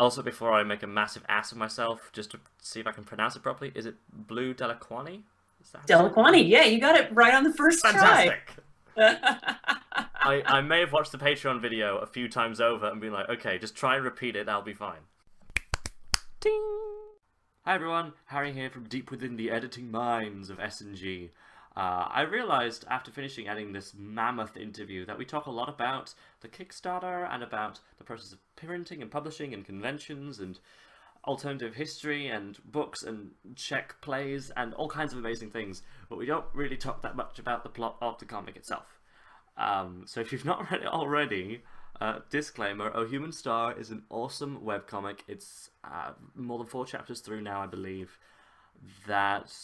Also, before I make a massive ass of myself, just to see if I can pronounce it properly, is it Blue Delliquani? Is that how you say it? Delliquanti. Yeah, you got it right on the first try. Fantastic! I may have watched the Patreon video a few times over and been like, okay, just try and repeat it, I'll be fine. Ting! Hi everyone, Harry here from deep within the editing minds of S&G. I realised after finishing editing this mammoth interview that we talk a lot about the Kickstarter and about the process of printing and publishing and conventions and alternative history and books and Czech plays and all kinds of amazing things, but we don't really talk that much about the plot of the comic itself. So if you've not read it already, disclaimer, O Human Star is an awesome webcomic. It's more than 4 chapters through now, I believe, that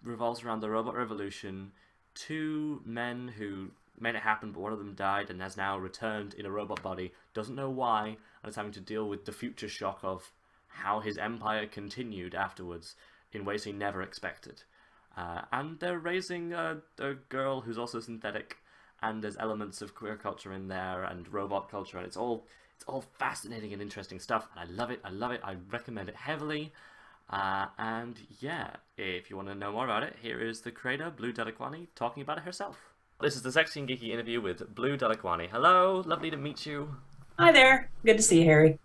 revolves around the robot revolution. 2 men who made it happen, but one of them died and has now returned in a robot body, doesn't know why, and is having to deal with the future shock of how his empire continued afterwards in ways he never expected. And they're raising a girl who's also synthetic, and there's elements of queer culture in there and robot culture, and it's all fascinating and interesting stuff, and I love it, I recommend it heavily. And yeah, if you want to know more about it, here is the creator, Blue Delliquani, talking about it herself. This is the Sexy and Geeky interview with Blue Delliquani. Hello, lovely to meet you. Hi there. Good to see you, Harry.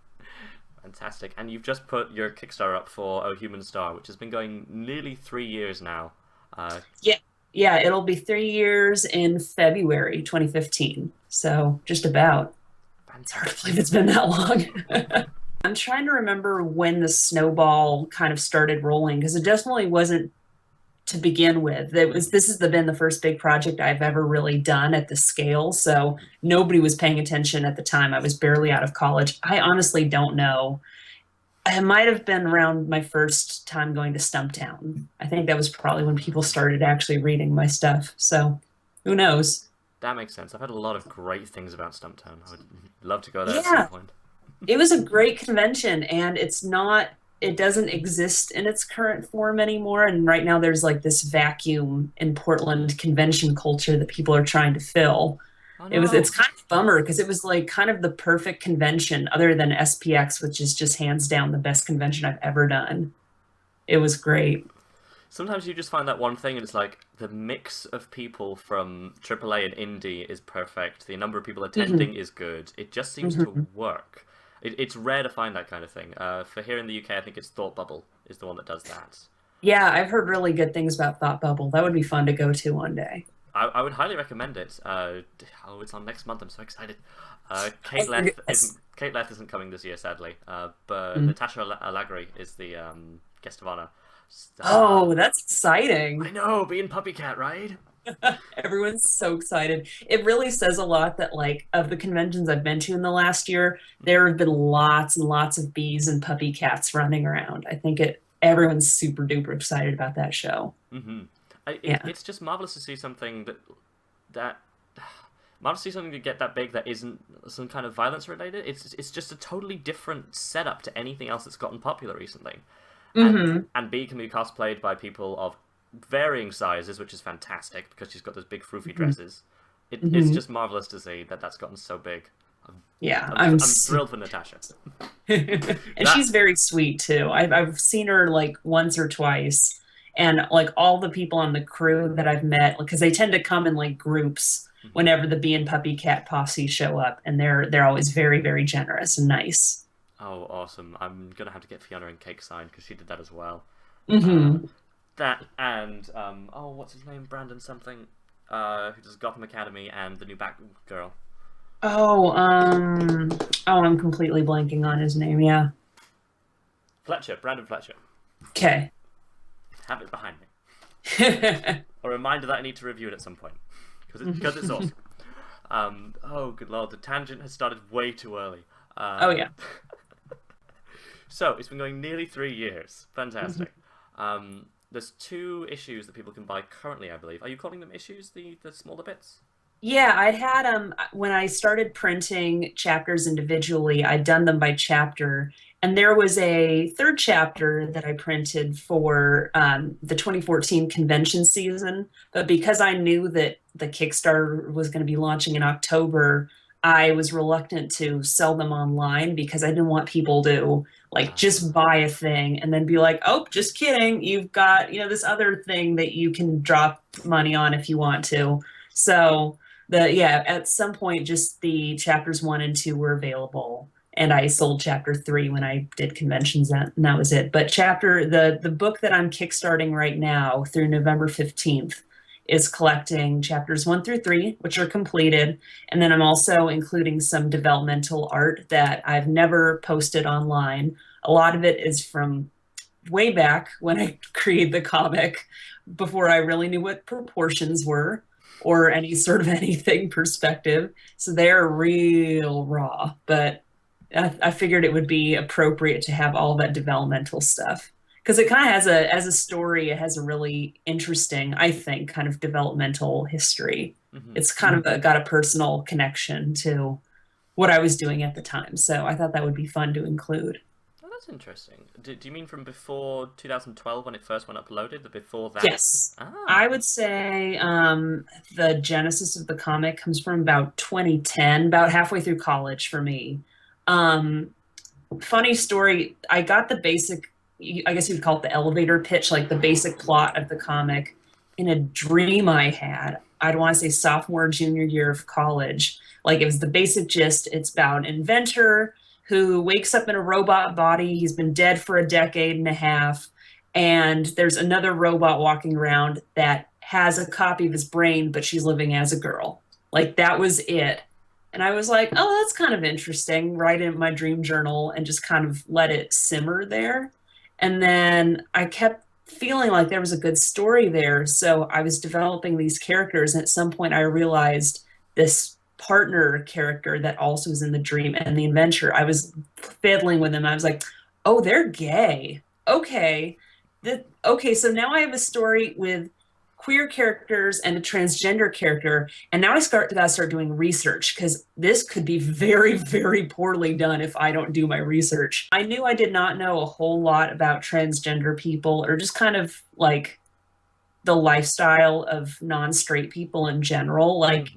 Fantastic. And you've just put your Kickstarter up for O Human Star, which has been going nearly 3 years now. Yeah, it'll be 3 years in February 2015. So just about. It's hard to believe it's been that long. I'm trying to remember when the snowball kind of started rolling, because it definitely wasn't to begin with. This has been the first big project I've ever really done at the scale, so nobody was paying attention at the time. I was barely out of college. I honestly don't know. It might have been around my first time going to Stumptown. I think that was probably when people started actually reading my stuff. So who knows? That makes sense. I've had a lot of great things about Stumptown. I would love to go there at Yeah, some point. it was a great convention, and it doesn't exist in its current form anymore. And right now there's like this vacuum in Portland convention culture that people are trying to fill. Oh no. It's kind of a bummer, because it was like kind of the perfect convention other than SPX, which is just hands down the best convention I've ever done. It was great. Sometimes you just find that one thing and it's like the mix of people from AAA and indie is perfect. The number of people Hmm. attending is good. It just seems Hmm. to work. It's rare to find that kind of thing. For here in the UK, I think it's Thought Bubble is the one that does that. Yeah, I've heard really good things about Thought Bubble. That would be fun to go to one day. I would highly recommend it. Oh, it's on next month. I'm so excited. Oh, yes. Kate Leth isn't coming this year, sadly. But Mhm. Natasha Allegri is the guest of honor. Oh, that's exciting. I know, being Puppy Cat, right? Everyone's so excited. It really says a lot that, like, of the conventions I've been to in the last year, there have been lots and lots of bees and puppy cats running around. Everyone's super duper excited about that show. Mm-hmm. Yeah. It's just marvelous to see something that marvelous to see something to get that big that isn't some kind of violence related. It's just a totally different setup to anything else that's gotten popular recently, and Hmm. B can be cosplayed by people of varying sizes, which is fantastic because she's got those big froofy Hmm. dresses. It's Hmm. just marvelous to see that that's gotten so big. Yeah, I'm thrilled for Natasha. and That she's very sweet too. I've seen her like once or twice, and like all the people on the crew that I've met, because they tend to come in like groups Mhm. whenever the bee and puppy cat posse show up, and they're always very very generous and nice. Oh, awesome! I'm gonna have to get Fiona and Cake signed because she did that as well. Uh, Hmm. that and oh, what's his name? Brandon something. Who does Gotham Academy and the new Batgirl. Oh, I'm completely blanking on his name. Yeah. Fletcher, Brandon Fletcher. Okay. Have it behind me. A reminder that I need to review it at some point because it's awesome. Oh, good lord, the tangent has started way too early. Oh yeah. So it's been going nearly 3 years. Mhm. Fantastic. There's 2 issues that people can buy currently, I believe. Are you calling them issues? The smaller bits? Yeah, I'd had when I started printing chapters individually, I'd done them by chapter, and there was a third chapter that I printed for the 2014 convention season. But because I knew that the Kickstarter was going to be launching in October, I was reluctant to sell them online because I didn't want people to like just buy a thing and then be like, oh, just kidding. You've got, this other thing that you can drop money on if you want to. So at some point, just the chapters 1 and 2 were available. And I sold chapter 3 when I did conventions, and that was it. But the book that I'm kickstarting right now through November 15th is collecting chapters 1 through 3, which are completed. And then I'm also including some developmental art that I've never posted online. A lot of it is from way back when I created the comic, before I really knew what proportions were or any sort of anything perspective. So they're real raw, but I figured it would be appropriate to have all that developmental stuff because it kind of has as a story, it has a really interesting, I think, kind of developmental history. It's kind of got a personal connection to what I was doing at the time. So I thought that would be fun to include. Oh, that's interesting. Do you mean from before 2012 when it first went uploaded? The before that? Yes. I would say the genesis of the comic comes from about 2010, about halfway through college for me. Funny story, I got the basic, I guess you'd call it the elevator pitch, like the basic plot of the comic in a dream I had. I'd want to say sophomore, junior year of college. Like it was the basic gist. It's about an inventor who wakes up in a robot body. He's been dead for a decade and a half. And there's another robot walking around that has a copy of his brain, but she's living as a girl. Like that was it. And I was like, oh, that's kind of interesting. Write in my dream journal and just kind of let it simmer there. And then I kept feeling like there was a good story there. So I was developing these characters. And at some point I realized this partner character that also was in the dream and the adventure, I was fiddling with them. I was like, oh, they're gay. Okay. So now I have a story with queer characters and a transgender character, and now I gotta start doing research because this could be very, very poorly done if I don't do my research. I knew I did not know a whole lot about transgender people or just kind of like the lifestyle of non-straight people in general. Like,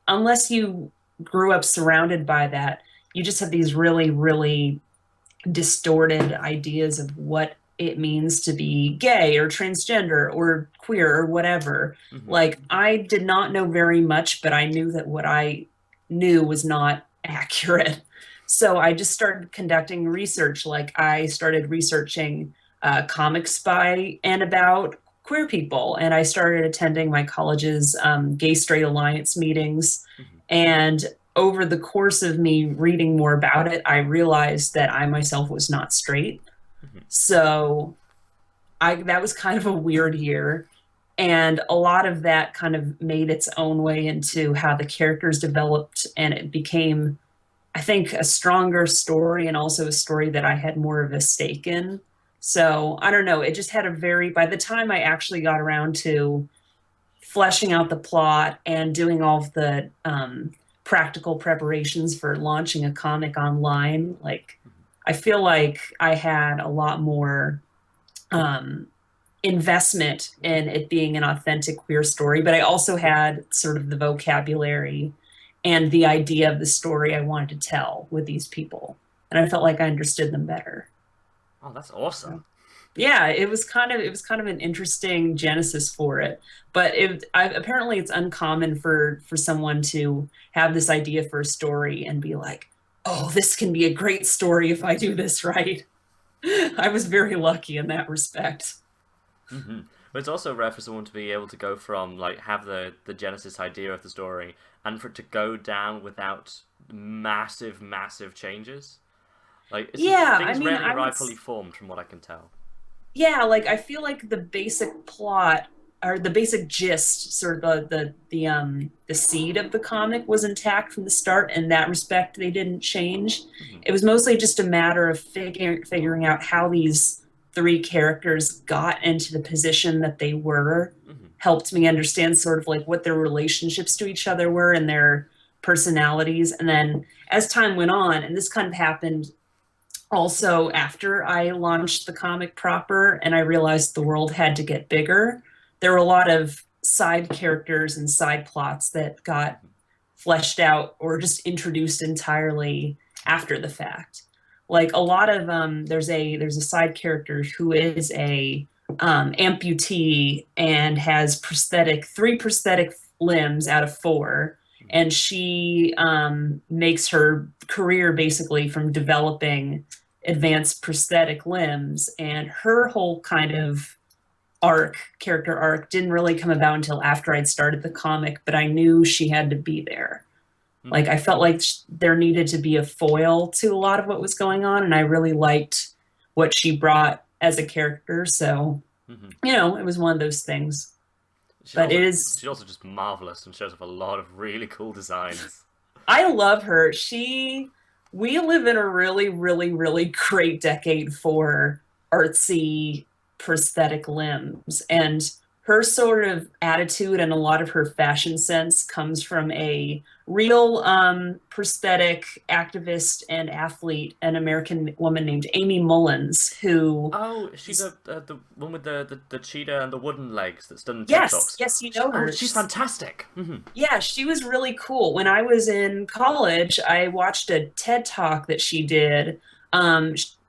unless you grew up surrounded by that, you just have these really, really distorted ideas of what it means to be gay or transgender or queer or whatever. Like I did not know very much, but I knew that what I knew was not accurate. So I just started conducting research. Like I started researching comics by and about queer people. And I started attending my college's gay straight alliance meetings. And over the course of me reading more about it, I realized that I myself was not straight. So that was kind of a weird year. And a lot of that kind of made its own way into how the characters developed. And it became, I think, a stronger story and also a story that I had more of a stake in. So I don't know. It just had by the time I actually got around to fleshing out the plot and doing all of the practical preparations for launching a comic online, like, I feel like I had a lot more investment in it being an authentic queer story, but I also had sort of the vocabulary and the idea of the story I wanted to tell with these people. And I felt like I understood them better. Oh, that's awesome. Yeah, it was kind of an interesting genesis for it. But apparently it's uncommon for someone to have this idea for a story and be like, oh, this can be a great story if I do this right. I was very lucky in that respect. But it's also rare for someone to be able to go from, like, have the genesis idea of the story and for it to go down without massive, massive changes. Like, things rarely arrive fully formed from what I can tell. Yeah, like, I feel like the basic plot or the basic gist, sort of the seed of the comic was intact from the start. In that respect, they didn't change. It was mostly just a matter of figuring out how these 3 characters got into the position that they were. Helped me understand sort of like what their relationships to each other were and their personalities. And then as time went on, and this kind of happened also after I launched the comic proper and I realized the world had to get bigger, there were a lot of side characters and side plots that got fleshed out or just introduced entirely after the fact. Like a lot of there's a side character who is a amputee and has three prosthetic limbs out of four, and she makes her career basically from developing advanced prosthetic limbs, and her whole kind of character arc didn't really come about until after I'd started the comic, but I knew she had to be there. Like, I felt like there needed to be a foil to a lot of what was going on, and I really liked what she brought as a character. So, you know, it was one of those things. She's also just marvelous and shows off a lot of really cool designs. I love her. We live in a really, really, really great decade for artsy prosthetic limbs, and her sort of attitude and a lot of her fashion sense comes from a real prosthetic activist and athlete, an American woman named Aimee Mullins, who... Oh, she's the one with the cheetah and the wooden legs that's done yes, TikToks. Yes, you know her. Oh, she's fantastic. Yeah, she was really cool. When I was in college, I watched a TED Talk that she did.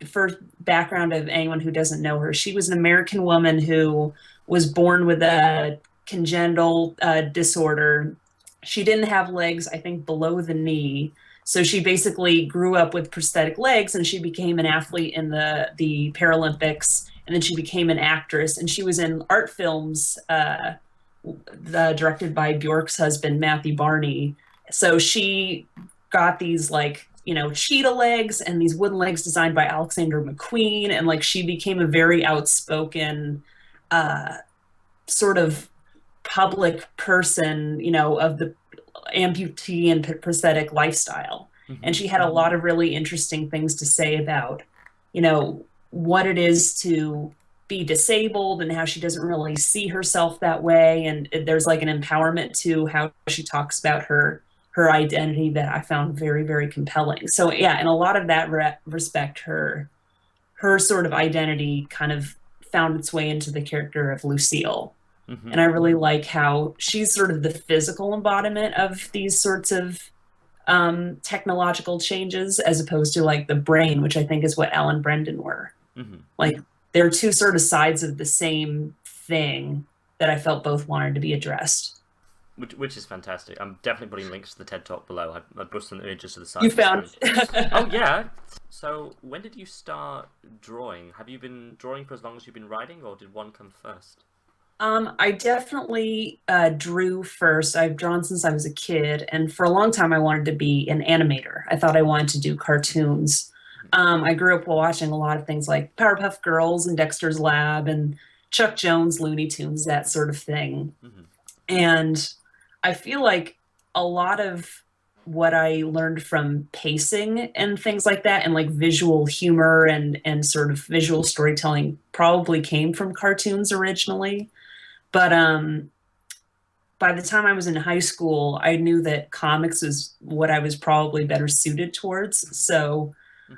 For background of anyone who doesn't know her, she was an American woman who was born with a congenital disorder. She didn't have legs, I think, below the knee. So she basically grew up with prosthetic legs, and she became an athlete in the Paralympics, and then she became an actress. And she was in art films directed by Bjork's husband, Matthew Barney. So she got these, like, you know, cheetah legs and these wooden legs designed by Alexander McQueen. And, like, she became a very outspoken sort of public person, you know, of the amputee and prosthetic lifestyle. And she had a lot of really interesting things to say about, you know, what it is to be disabled and how she doesn't really see herself that way. And there's like an empowerment to how she talks about her identity that I found very, very compelling. So yeah, in a lot of that respect, her sort of identity kind of found its way into the character of Lucille. And I really like how she's sort of the physical embodiment of these sorts of technological changes, as opposed to like the brain, which I think is what Ellen Brendan were. Like, they're two sort of sides of the same thing that I felt both wanted to be addressed. Which is fantastic. I'm definitely putting links to the TED Talk below. I put some images to the side. You found Oh, yeah. So, when did you start drawing? Have you been drawing for as long as you've been writing, or did one come first? I definitely drew first. I've drawn since I was a kid, and for a long time I wanted to be an animator. I thought I wanted to do cartoons. I grew up watching a lot of things like Powerpuff Girls and Dexter's Lab and Chuck Jones, Looney Tunes, that sort of thing. And I feel like a lot of what I learned from pacing and things like that, and like visual humor and sort of visual storytelling, probably came from cartoons originally. But by the time I was in high school, I knew that comics was what I was probably better suited towards. So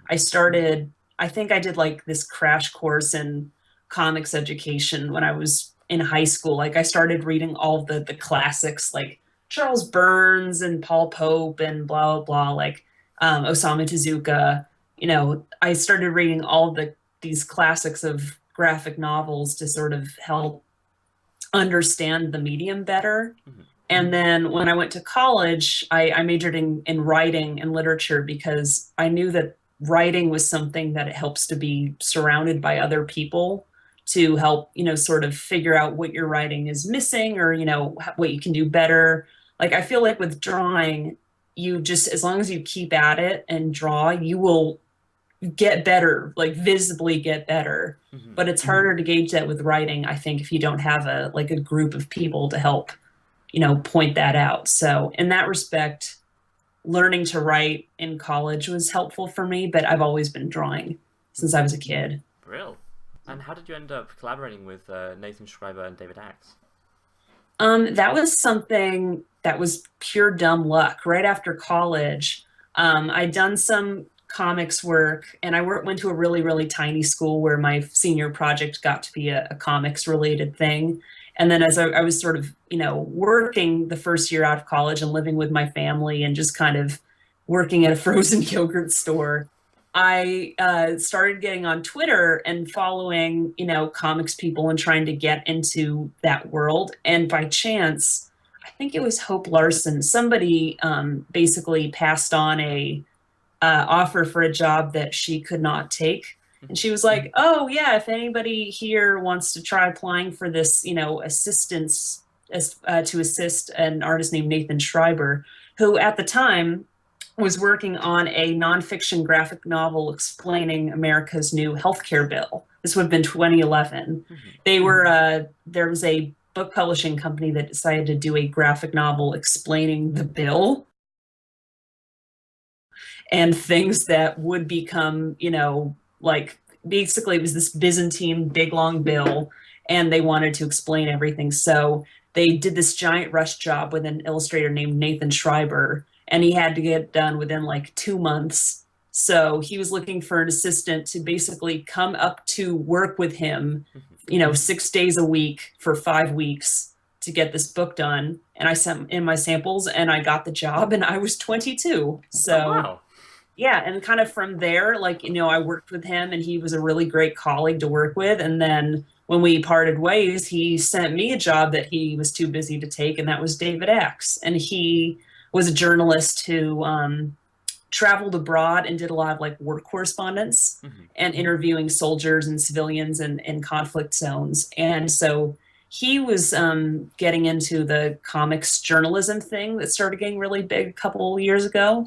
I think I did like this crash course in comics education when I was in high school. Like, I started reading all the classics, like Charles Burns and Paul Pope and blah, blah, blah, like Osamu Tezuka. You know, I started reading all these classics of graphic novels to sort of help understand the medium better. And then when I went to college, I majored in writing and literature, because I knew that writing was something that it helps to be surrounded by other people to help, you know, sort of figure out what your writing is missing, or, you know, what you can do better. Like, I feel like with drawing, you just, as long as you keep at it and draw, you will get better, like visibly get better. But it's harder to gauge that with writing, I think, if you don't have a group of people to help, you know, point that out. So in that respect, learning to write in college was helpful for me, but I've always been drawing since I was a kid. Brill. And how did you end up collaborating with Nathan Schreiber and David Axe? That was something that was pure dumb luck. Right after college, I'd done some comics work, and I went to a really, really tiny school where my senior project got to be a comics related thing. And then as I was sort of, working the first year out of college and living with my family and just kind of working at a frozen yogurt store, I started getting on Twitter and following, comics people and trying to get into that world. And by chance, I think it was Hope Larson, somebody basically passed on a offer for a job that she could not take. And she was like, "Oh yeah, if anybody here wants to try applying for this, assistance to assist an artist named Nathan Schreiber, who at the time was working on a nonfiction graphic novel explaining America's new healthcare bill. This would have been 2011. They were there was a book publishing company that decided to do a graphic novel explaining the bill and things that would become, like basically it was this Byzantine big long bill, and they wanted to explain everything. So they did this giant rush job with an illustrator named Nathan Schreiber, and he had to get it done within like 2 months. So he was looking for an assistant to basically come up to work with him, 6 days a week for 5 weeks to get this book done. And I sent in my samples and I got the job, and I was 22. So Oh, wow. yeah, and kind of from there, like, I worked with him and he was a really great colleague to work with. And then when we parted ways, he sent me a job that he was too busy to take, and that was David X. And he was a journalist who traveled abroad and did a lot of like work correspondence and interviewing soldiers and civilians in conflict zones. And so he was getting into the comics journalism thing that started getting really big a couple years ago,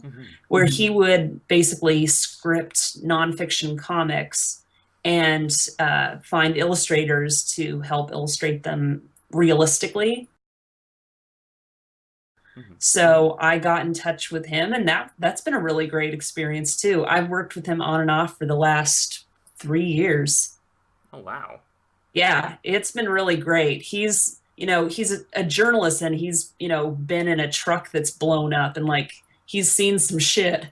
where he would basically script nonfiction comics and find illustrators to help illustrate them realistically. So I got in touch with him, and that's been a really great experience too. I've worked with him on and off for the last 3 years. Oh, wow. Yeah, it's been really great. He's a journalist, and he's, been in a truck that's blown up, and like he's seen some shit.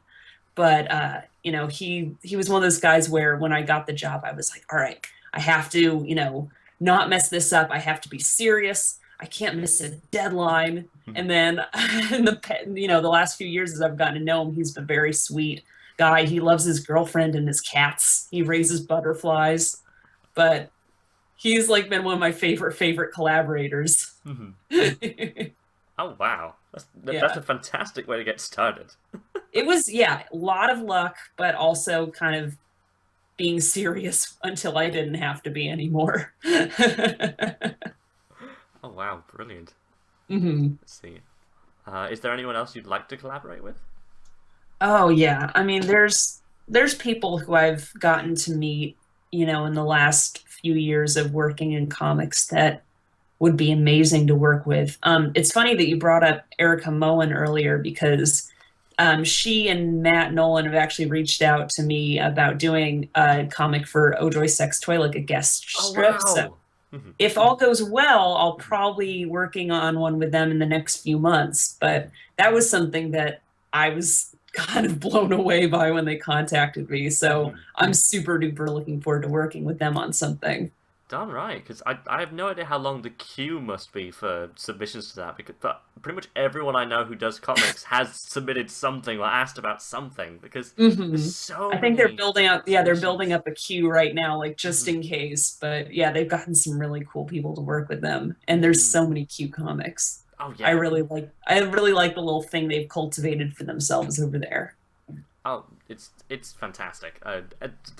But he was one of those guys where when I got the job, I was like, all right, I have to, not mess this up. I have to be serious. I can't miss a deadline. And then in the last few years as I've gotten to know him, he's a very sweet guy. He loves his girlfriend and his cats. He raises butterflies. But he's like been one of my favorite collaborators. Oh, wow. That's a fantastic way to get started. It was, a lot of luck, but also kind of being serious until I didn't have to be anymore. Oh, wow. Brilliant. Let's see. Is there anyone else you'd like to collaborate with? Oh, yeah. I mean, there's people who I've gotten to meet, in the last few years of working in comics that would be amazing to work with. It's funny that you brought up Erica Moen earlier, because she and Matt Nolan have actually reached out to me about doing a comic for Oh Joy Sex Toy, like a guest strip. Wow. So if all goes well, I'll probably be working on one with them in the next few months. But that was something that I was kind of blown away by when they contacted me. So I'm super duper looking forward to working with them on something. Darn right, because I have no idea how long the queue must be for submissions to that, but pretty much everyone I know who does comics has submitted something or asked about something, because there's so I think many they're building up, they're building up a queue right now, like just in case. But yeah, they've gotten some really cool people to work with them, and there's so many cute comics. Oh yeah. I really like the little thing they've cultivated for themselves over there. Oh, it's fantastic. I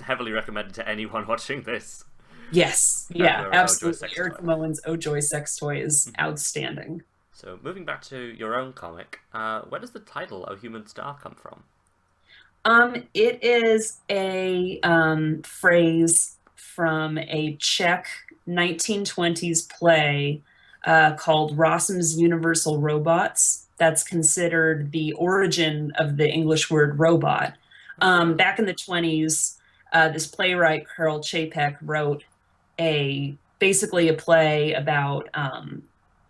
heavily recommend it to anyone watching this. Yes, yeah, absolutely. Erica Moen's Oh Joy Sex Toy is outstanding. So, moving back to your own comic, where does the title "O Human Star" come from? It is a phrase from a Czech 1920s play called Rossum's Universal Robots. That's considered the origin of the English word robot. Back in the 20s, this playwright, Karl Čapek, wrote basically a play about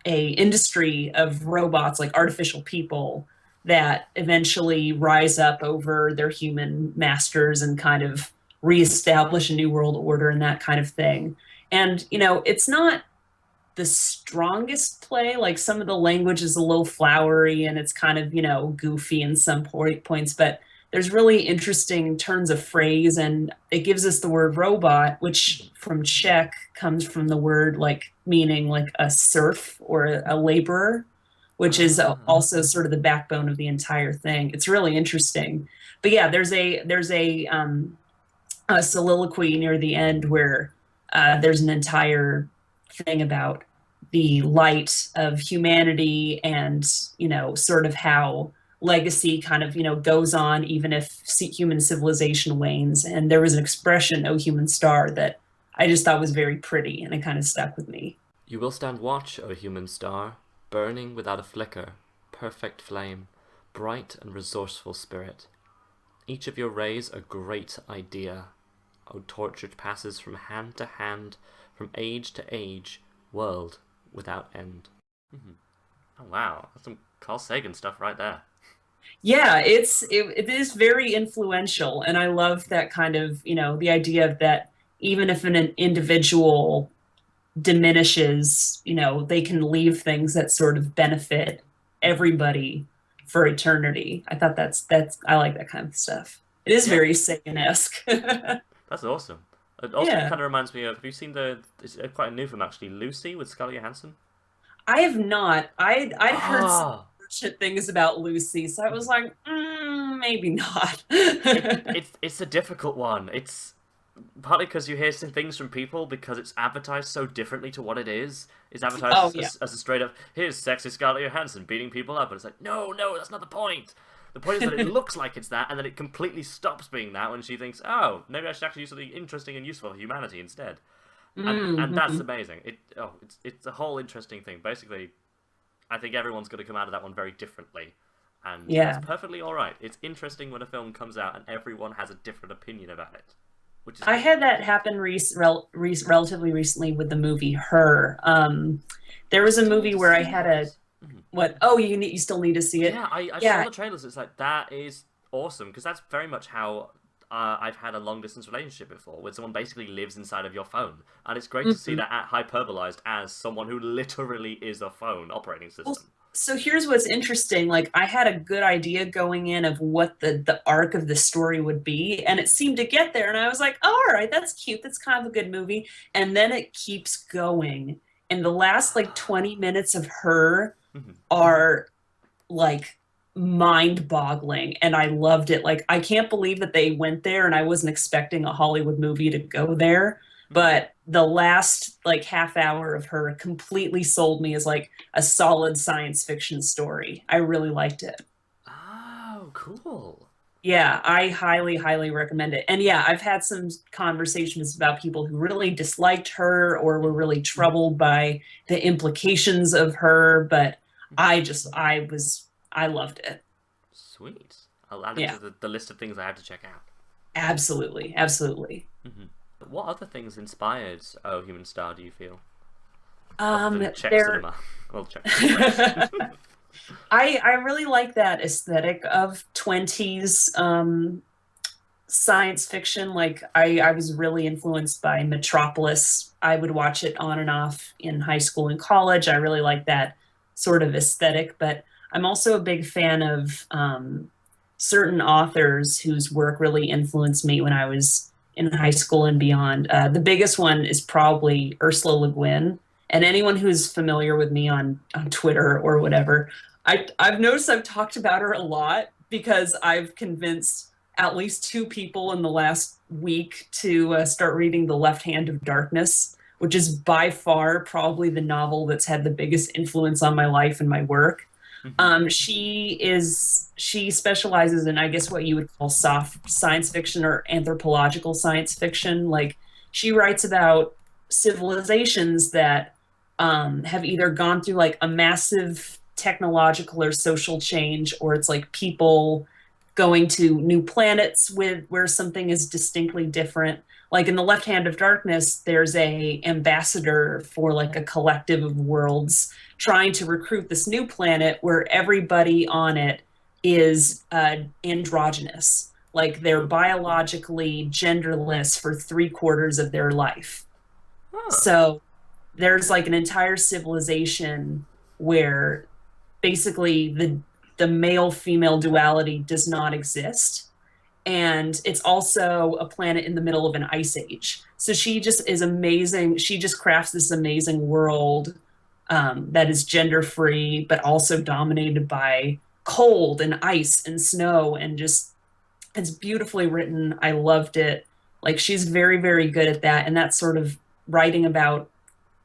a industry of robots, like artificial people, that eventually rise up over their human masters and kind of reestablish a new world order and that kind of thing. And, it's not the strongest play. Like some of the language is a little flowery and it's kind of, goofy in some points, but there's really interesting turns of phrase, and it gives us the word robot, which from Czech comes from the word like meaning like a serf or a laborer, which is also sort of the backbone of the entire thing. It's really interesting. But yeah, there's a soliloquy near the end where there's an entire thing about the light of humanity and, sort of how legacy kind of, goes on even if human civilization wanes. And there was an expression, "O human star," that I just thought was very pretty, and it kind of stuck with me. You will stand watch, O human star, burning without a flicker, perfect flame, bright and resourceful spirit. Each of your rays a great idea. O torch which passes from hand to hand, from age to age, world without end. Mm-hmm. Oh wow, that's some Carl Sagan stuff right there. Yeah, it is very influential, and I love that kind of, the idea of that even if an individual diminishes, they can leave things that sort of benefit everybody for eternity. I thought I like that kind of stuff. It is very Sagan-esque. That's awesome. It also Yeah. kind of reminds me of, have you seen it's quite a new film actually, Lucy with Scarlett Johansson? I have not. I'd heard some Ah, bullshit things about Lucy, so I was like, maybe not. it's a difficult one. It's partly because you hear some things from people because it's advertised so differently to what it is. It's advertised Oh yeah. as a straight up, here's sexy Scarlett Johansson beating people up, but it's like, no, that's not the point. The point is that it looks like it's that, and then it completely stops being that when she thinks, oh, maybe I should actually do something interesting and useful for humanity instead. And that's amazing. It's a whole interesting thing. Basically, I think everyone's going to come out of that one very differently, and Yeah. it's perfectly all right. It's interesting when a film comes out and everyone has a different opinion about it, which is I had that happen relatively recently with the movie Her. There was a movie where I had a what? Oh, you still need to see it. Yeah, I Yeah. saw the trailers. It's like, that is awesome, because that's very much how I've had a long distance relationship before, where someone basically lives inside of your phone, and it's great to see that hyperbolized as someone who literally is a phone operating system. Well, so here's what's interesting. Like I had a good idea going in of what the arc of the story would be, and it seemed to get there. And I was like, oh, all right, that's cute. That's kind of a good movie. And then it keeps going. And the last like 20 minutes of Her are like mind-boggling, and I loved it. Like I can't believe that they went there, and I wasn't expecting a Hollywood movie to go there. But the last like half hour of Her completely sold me as like a solid science fiction story. I really liked it. Oh, cool. Yeah, I highly, highly recommend it. And yeah, I've had some conversations about people who really disliked Her or were really troubled by the implications of Her, but I loved it. Sweet. I'll add it Yeah, to the list of things I have to check out. absolutely, absolutely. What other things inspired Oh Human Star, do you feel? Other Um, than Czech there, cinema. Well, Czech cinema. I really like that aesthetic of 20s science fiction. Like I was really influenced by Metropolis. I would watch it on and off in high school and college. I really like that sort of aesthetic, but I'm also a big fan of certain authors whose work really influenced me when I was in high school and beyond. The biggest one is probably Ursula Le Guin. And anyone who's familiar with me on Twitter or whatever, I've noticed I've talked about her a lot because I've convinced at least two people in the last week to start reading The Left Hand of Darkness, which is by far probably the novel that's had the biggest influence on my life and my work. She specializes in, I guess, what you would call soft science fiction or anthropological science fiction. Like she writes about civilizations that have either gone through like a massive technological or social change, or it's like people going to new planets with where something is distinctly different. Like in The Left Hand of Darkness, there's a ambassador for like a collective of worlds trying to recruit this new planet where everybody on it is androgynous. Like they're biologically genderless for 3/4 of their life. Huh. So there's like an entire civilization where basically the male female duality does not exist, and it's also a planet in the middle of an ice age. So she just is amazing. She just crafts this amazing world that is gender free, but also dominated by cold and ice and snow, and just it's beautifully written. I loved it. Like she's very, very good at that, and that's sort of writing about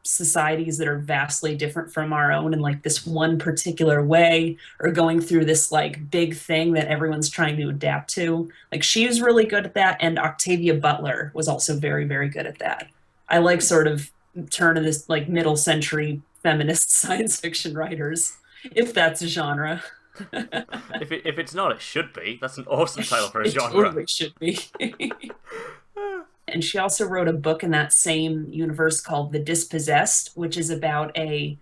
societies that are vastly different from our own in like this one particular way, or going through this like big thing that everyone's trying to adapt to. Like she was really good at that, and Octavia Butler was also very, very good at that. I like sort of turn of this like middle century feminist science fiction writers, if that's a genre. If it's not, it should be. That's an awesome title for a It genre. totally should be. And she also wrote a book in that same universe called The Dispossessed, which is about a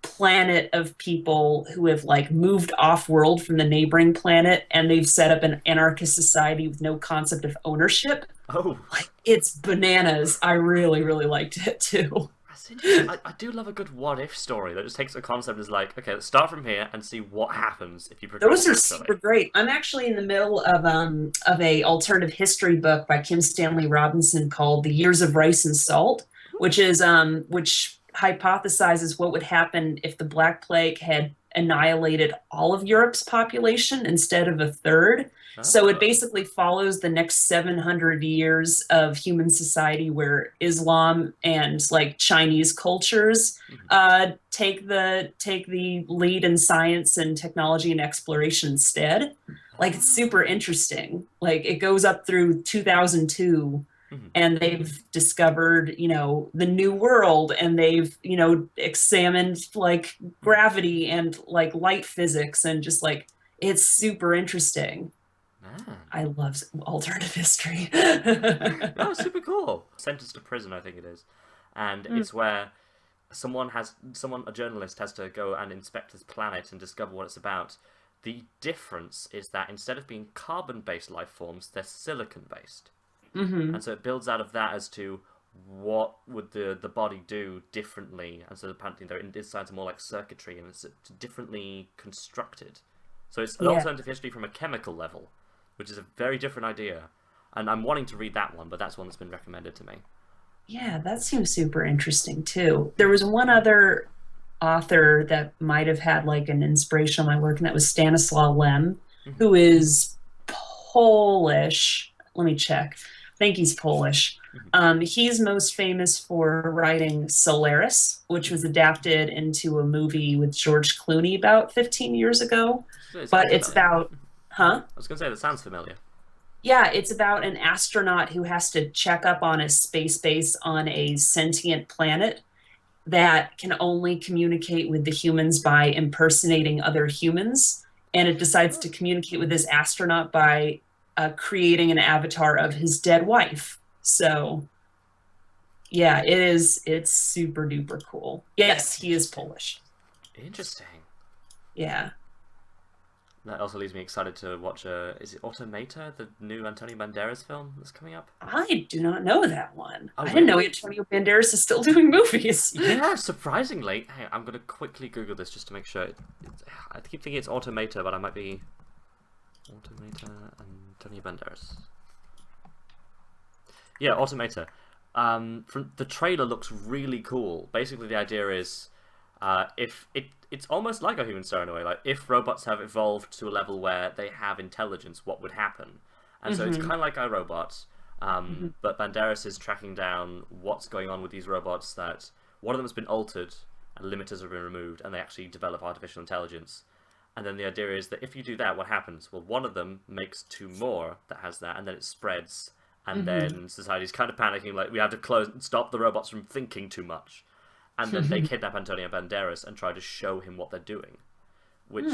planet of people who have like moved off world from the neighboring planet, and they've set up an anarchist society with no concept of ownership. Oh, Like it's bananas. I really, really liked it too. that's interesting. I do love a good what-if story that just takes a concept as like, okay, let's start from here and see what happens if you progress. Those are super great. I'm actually in the middle of a alternative history book by Kim Stanley Robinson called The Years of Rice and Salt, which hypothesizes what would happen if the Black Plague had annihilated all of Europe's population instead of a third. So it basically follows the next 700 years of human society where Islam and like Chinese cultures take the lead in science and technology and exploration instead. Like it's super interesting. Like it goes up through 2002, and they've discovered, the new world, and they've, examined like gravity and like light physics, and just like it's super interesting. Man. I love alternative history. That super cool. Sentenced to prison, I think it is, and it's where a journalist has to go and inspect this planet and discover what it's about. The difference is that instead of being carbon-based life forms, they're silicon-based. And so it builds out of that as to what would the body do differently, and so apparently their insides are more like circuitry, and it's differently constructed. So it's an alternative history from a chemical level, which is a very different idea. And I'm wanting to read that one, but that's one that's been recommended to me. Yeah, that seems super interesting too. There was one other author that might have had like an inspiration on my work, and that was Stanislaw Lem, who is Polish. Let me check. I think he's Polish. He's most famous for writing Solaris, which was adapted into a movie with George Clooney about 15 years ago. But it's about, I was going to say, that sounds familiar. Yeah, it's about an astronaut who has to check up on a space base on a sentient planet that can only communicate with the humans by impersonating other humans. And it decides to communicate with this astronaut by creating an avatar of his dead wife. So, yeah, it's super duper cool. Yes, he is Polish. Interesting. Yeah. That also leaves me excited to watch, is it Automata, the new Antonio Banderas film that's coming up? I do not know that one. Oh, I didn't know really? Antonio Banderas is still doing movies. Yeah, surprisingly. Hey, I'm going to quickly Google this just to make sure. I keep thinking it's Automata, but I might be... Automata, Antonio Banderas. Yeah, Automata. From the trailer looks really cool. Basically, the idea is... it's almost like a human star in a way. Like, if robots have evolved to a level where they have intelligence, what would happen? And so it's kind of like iRobot, but Banderas is tracking down what's going on with these robots, that one of them has been altered and limiters have been removed, and they actually develop artificial intelligence. And then the idea is that if you do that, what happens? Well, one of them makes two more that has that, and then it spreads, and then society's kind of panicking, like, we have to stop the robots from thinking too much. And then they kidnap Antonio Banderas and try to show him what they're doing. Which,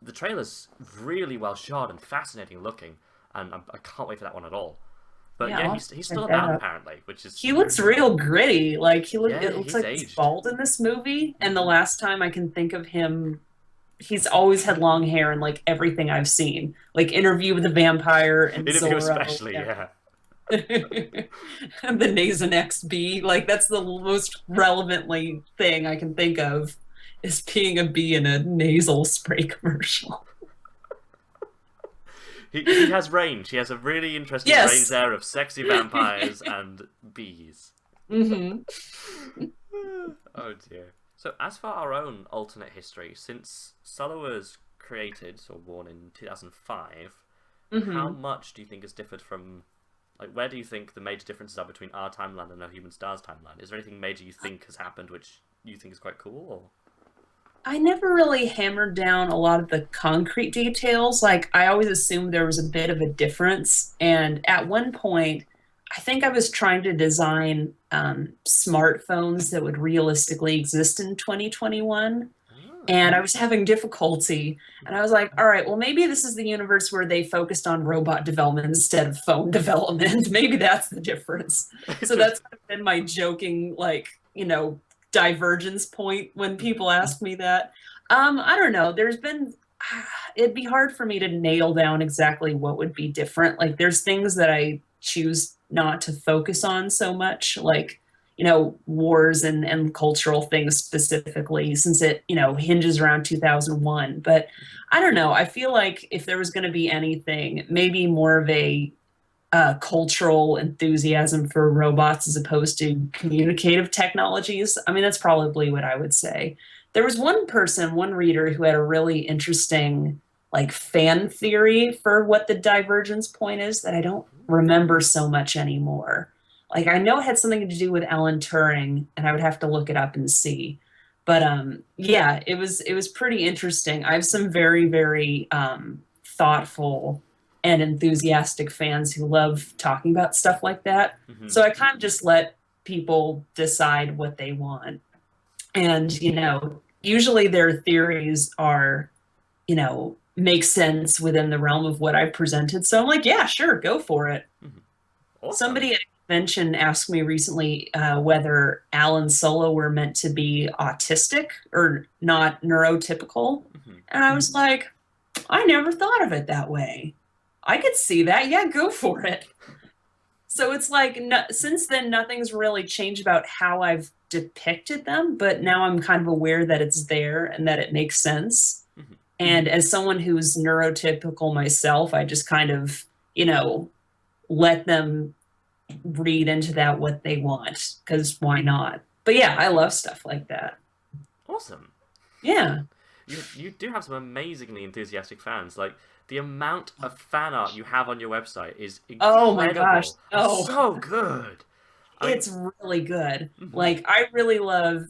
the trailer's really well shot and fascinating looking, and I can't wait for that one at all. But yeah, he's still about, apparently, which is... He looks real gritty. Like, it looks like aged. he's bald in this movie, and the last time I can think of him, he's always had long hair in, like, everything I've seen. Like, Interview with the Vampire and Interview Zorro. especially, yeah. The Nasonex bee, like that's the most relevantly thing I can think of is being a bee in a nasal spray commercial. He has range. He has a really interesting range Yes. there of sexy vampires and bees. Hmm. Oh dear. So as for our own alternate history, since Solo was created or born in 2005, how Hmm. much do you think has differed from, like, where do you think the major differences are between our timeline and No Human Stars timeline? Is there anything major you think has happened which you think is quite cool? Or I never really hammered down a lot of the concrete details. Like, I always assumed there was a bit of a difference. And at one point, I think I was trying to design smartphones that would realistically exist in 2021. And I was having difficulty. And I was like, all right, well, maybe this is the universe where they focused on robot development instead of phone development. Maybe that's the difference. So that's kind of been my joking, like, divergence point when people ask me that. I don't know. It'd be hard for me to nail down exactly what would be different. Like, there's things that I choose not to focus on so much, like, wars and cultural things specifically, since it, hinges around 2001. But I don't know. I feel like if there was going to be anything, maybe more of a cultural enthusiasm for robots as opposed to communicative technologies. I mean, that's probably what I would say. There was one reader who had a really interesting like fan theory for what the divergence point is that I don't remember so much anymore. Like I know it had something to do with Alan Turing, and I would have to look it up and see. But yeah, it was pretty interesting. I have some very, very thoughtful and enthusiastic fans who love talking about stuff like that. So I kind of just let people decide what they want. And, usually their theories are, make sense within the realm of what I've presented. So I'm like, yeah, sure, go for it. awesome. Somebody at a convention asked me recently whether Alan Solo were meant to be autistic or not neurotypical. And I was like, I never thought of it that way. I could see that. Yeah, go for it. So it's like, no, since then, nothing's really changed about how I've depicted them, but now I'm kind of aware that it's there and that it makes sense. And as someone who's neurotypical myself, I just kind of, let them read into that what they want, because why not? But yeah, I love stuff like that. Awesome. Yeah. You do have some amazingly enthusiastic fans. Like, the amount of fan art you have on your website is incredible. Oh my gosh. Oh, so good. It's really good. Like, I really love,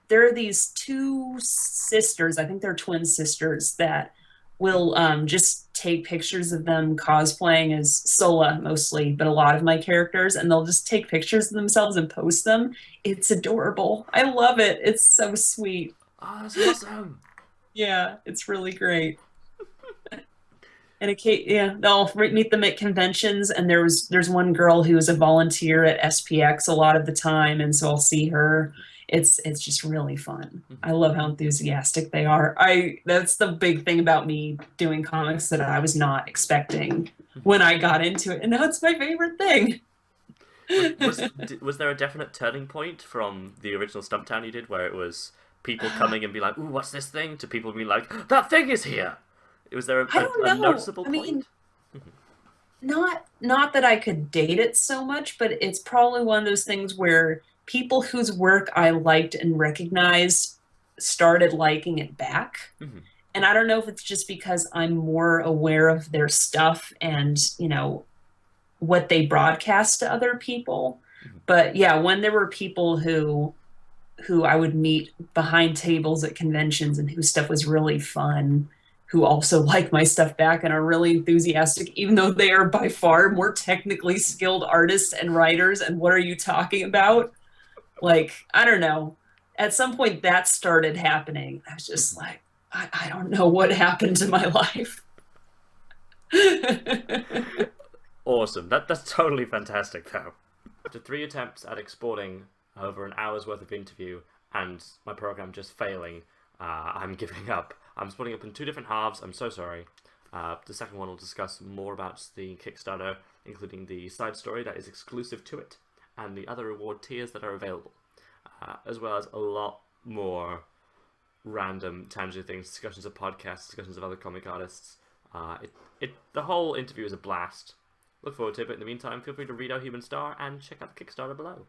there are these two sisters, I think they're twin sisters, that will just take pictures of them cosplaying as Sola mostly, but a lot of my characters, and they'll just take pictures of themselves and post them. It's adorable. I love it. It's so sweet. Oh, that's awesome. Yeah, it's really great. And they'll meet them at conventions. And there's one girl who is a volunteer at SPX a lot of the time, and so I'll see her. It's just really fun. I love how enthusiastic they are. That's the big thing about me doing comics that I was not expecting when I got into it, and now it's my favorite thing. Was there a definite turning point from the original Stumptown you did, where it was people coming and be like, "Ooh, what's this thing?" to people being like, "That thing is here." Was there I don't a know. noticeable I mean, point? not that I could date it so much, but it's probably one of those things where people whose work I liked and recognized started liking it back. And I don't know if it's just because I'm more aware of their stuff and, what they broadcast to other people. But yeah, when there were people who I would meet behind tables at conventions and whose stuff was really fun, who also like my stuff back and are really enthusiastic, even though they are by far more technically skilled artists and writers. And what are you talking about? Like, I don't know. At some point that started happening. I was just like, I don't know what happened to my life. Awesome. That's totally fantastic, though. After 3 attempts at exporting over an hour's worth of interview and my program just failing, I'm giving up. I'm splitting up in 2 different halves. I'm so sorry. The second one will discuss more about the Kickstarter, including the side story that is exclusive to it, and the other reward tiers that are available, as well as a lot more random, tangent things, discussions of podcasts, discussions of other comic artists. The whole interview is a blast. Look forward to it, but in the meantime, feel free to read Our Human Star and check out the Kickstarter below.